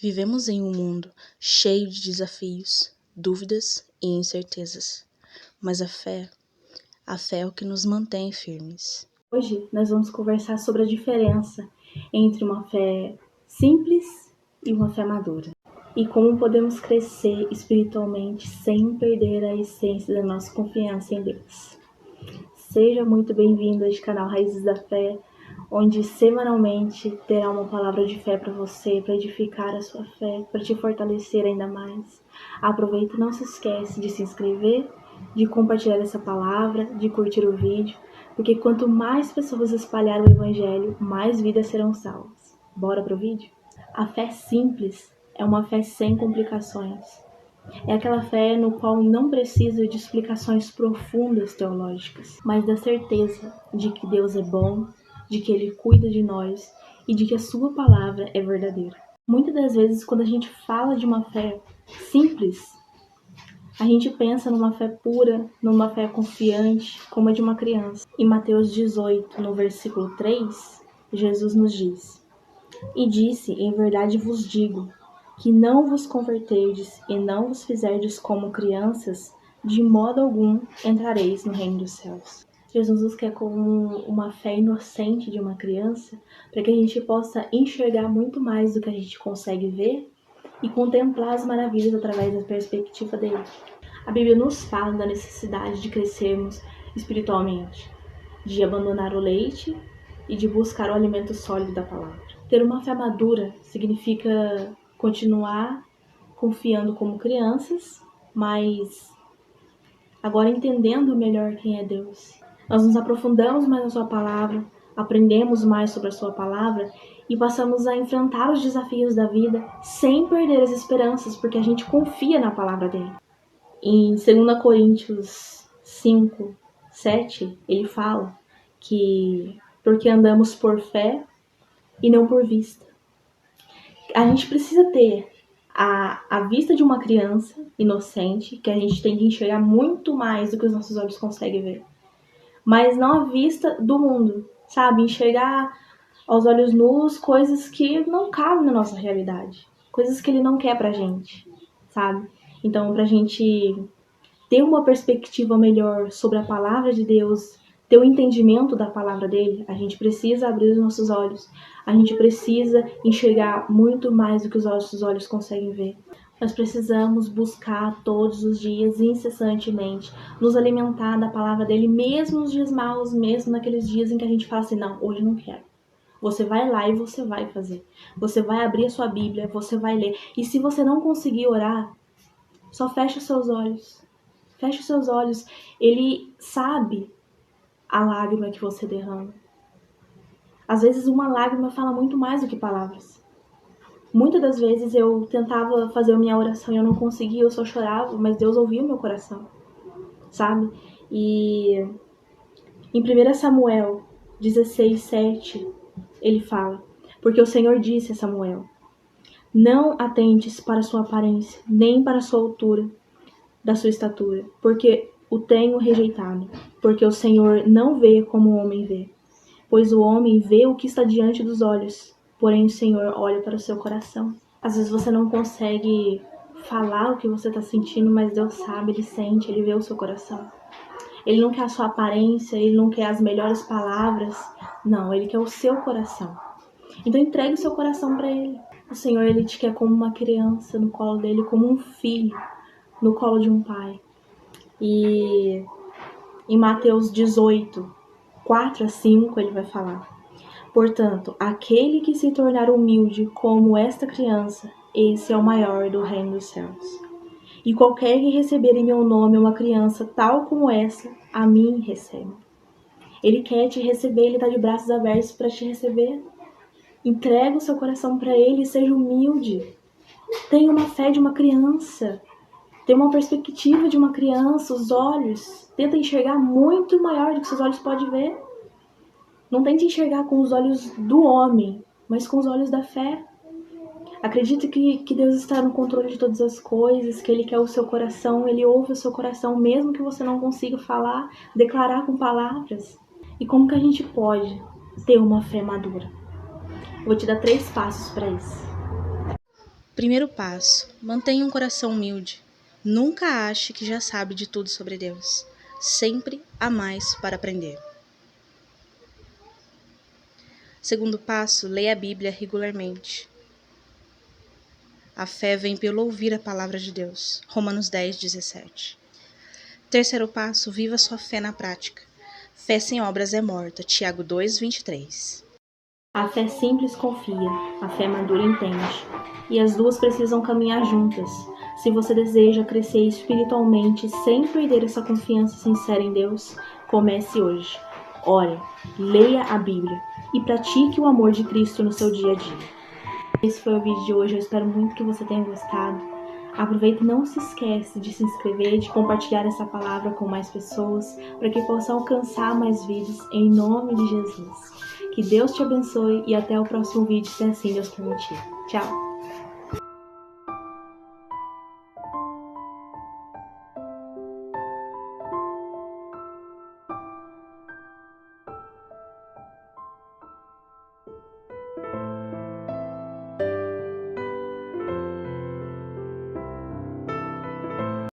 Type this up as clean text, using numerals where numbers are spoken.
Vivemos em um mundo cheio de desafios, dúvidas e incertezas, mas a fé é o que nos mantém firmes. Hoje nós vamos conversar sobre a diferença entre uma fé simples e uma fé madura. E como podemos crescer espiritualmente sem perder a essência da nossa confiança em Deus. Seja muito bem-vindo a este canal Raízes da Fé, onde semanalmente terá uma palavra de fé para você, para edificar a sua fé, para te fortalecer ainda mais. Aproveita e não se esquece de se inscrever, de compartilhar essa palavra, de curtir o vídeo, porque quanto mais pessoas espalharem o Evangelho, mais vidas serão salvas. Bora pro vídeo? A fé simples é uma fé sem complicações. É aquela fé no qual não precisa de explicações profundas teológicas, mas da certeza de que Deus é bom, de que Ele cuida de nós e de que a sua palavra é verdadeira. Muitas das vezes, quando a gente fala de uma fé simples, a gente pensa numa fé pura, numa fé confiante, como a de uma criança. Em Mateus 18, no versículo 3, Jesus nos diz: "E disse, em verdade vos digo, que não vos converterdes e não vos fizerdes como crianças, de modo algum entrareis no reino dos céus." Jesus nos quer como uma fé inocente de uma criança, para que a gente possa enxergar muito mais do que a gente consegue ver e contemplar as maravilhas através da perspectiva dele. A Bíblia nos fala da necessidade de crescermos espiritualmente, de abandonar o leite e de buscar o alimento sólido da palavra. Ter uma fé madura significa continuar confiando como crianças, mas agora entendendo melhor quem é Deus. Nós nos aprofundamos mais na sua palavra, aprendemos mais sobre a sua palavra e passamos a enfrentar os desafios da vida sem perder as esperanças, porque a gente confia na palavra dele. Em 2 Coríntios 5, 7, ele fala que porque andamos por fé e não por vista. A gente precisa ter a vista de uma criança inocente, que a gente tem que enxergar muito mais do que os nossos olhos conseguem ver. Mas não a vista do mundo, sabe? Enxergar aos olhos nus coisas que não cabem na nossa realidade. Coisas que ele não quer pra gente, sabe? Então, pra gente ter uma perspectiva melhor sobre a palavra de Deus, ter o entendimento da palavra dele, a gente precisa abrir os nossos olhos. A gente precisa enxergar muito mais do que os nossos olhos conseguem ver. Nós precisamos buscar todos os dias, incessantemente, nos alimentar da palavra dele, mesmo nos dias maus, mesmo naqueles dias em que a gente fala assim, não, hoje não quero. Você vai lá e você vai fazer. Você vai abrir a sua Bíblia, você vai ler. E se você não conseguir orar, só fecha os seus olhos. Feche os seus olhos. Ele sabe a lágrima que você derrama. Às vezes uma lágrima fala muito mais do que palavras. Muitas das vezes eu tentava fazer a minha oração e eu não conseguia, eu só chorava, mas Deus ouvia o meu coração, sabe? E em 1 Samuel 16, 7, ele fala: "Porque o Senhor disse a Samuel, não atentes para a sua aparência, nem para a sua altura, da sua estatura, porque o tenho rejeitado, porque o Senhor não vê como o homem vê, pois o homem vê o que está diante dos olhos, porém o Senhor olha para o seu coração." Às vezes você não consegue falar o que você está sentindo, mas Deus sabe, Ele sente, Ele vê o seu coração. Ele não quer a sua aparência, Ele não quer as melhores palavras, não, Ele quer o seu coração. Então entregue o seu coração para Ele. O Senhor, Ele te quer como uma criança no colo dEle, como um filho no colo de um pai. E em Mateus 18, 4 a 5, ele vai falar: "Portanto, aquele que se tornar humilde como esta criança, esse é o maior do reino dos céus. E qualquer que receber em meu nome uma criança tal como essa, a mim recebe." Ele quer te receber, ele está de braços abertos para te receber. Entrega o seu coração para ele e seja humilde. Tenha uma fé de uma criança. Tem uma perspectiva de uma criança, os olhos. Tenta enxergar muito maior do que seus olhos podem ver. Não tente enxergar com os olhos do homem, mas com os olhos da fé. Acredite que Deus está no controle de todas as coisas, que Ele quer o seu coração, Ele ouve o seu coração, mesmo que você não consiga falar, declarar com palavras. E como que a gente pode ter uma fé madura? Vou te dar 3 passos para isso. Primeiro passo: mantenha um coração humilde. Nunca ache que já sabe de tudo sobre Deus. Sempre há mais para aprender. Segundo passo: leia a Bíblia regularmente. A fé vem pelo ouvir a palavra de Deus. Romanos 10:17. Terceiro passo: viva sua fé na prática. Fé sem obras é morta. Tiago 2:23. A fé simples confia, a fé madura entende. E as duas precisam caminhar juntas. Se você deseja crescer espiritualmente sem perder essa confiança sincera em Deus, comece hoje. Ore, leia a Bíblia e pratique o amor de Cristo no seu dia a dia. Esse foi o vídeo de hoje, eu espero muito que você tenha gostado. Aproveita e não se esquece de se inscrever, de compartilhar essa palavra com mais pessoas, para que possa alcançar mais vidas em nome de Jesus. Que Deus te abençoe e até o próximo vídeo, se assim Deus permitir. Tchau!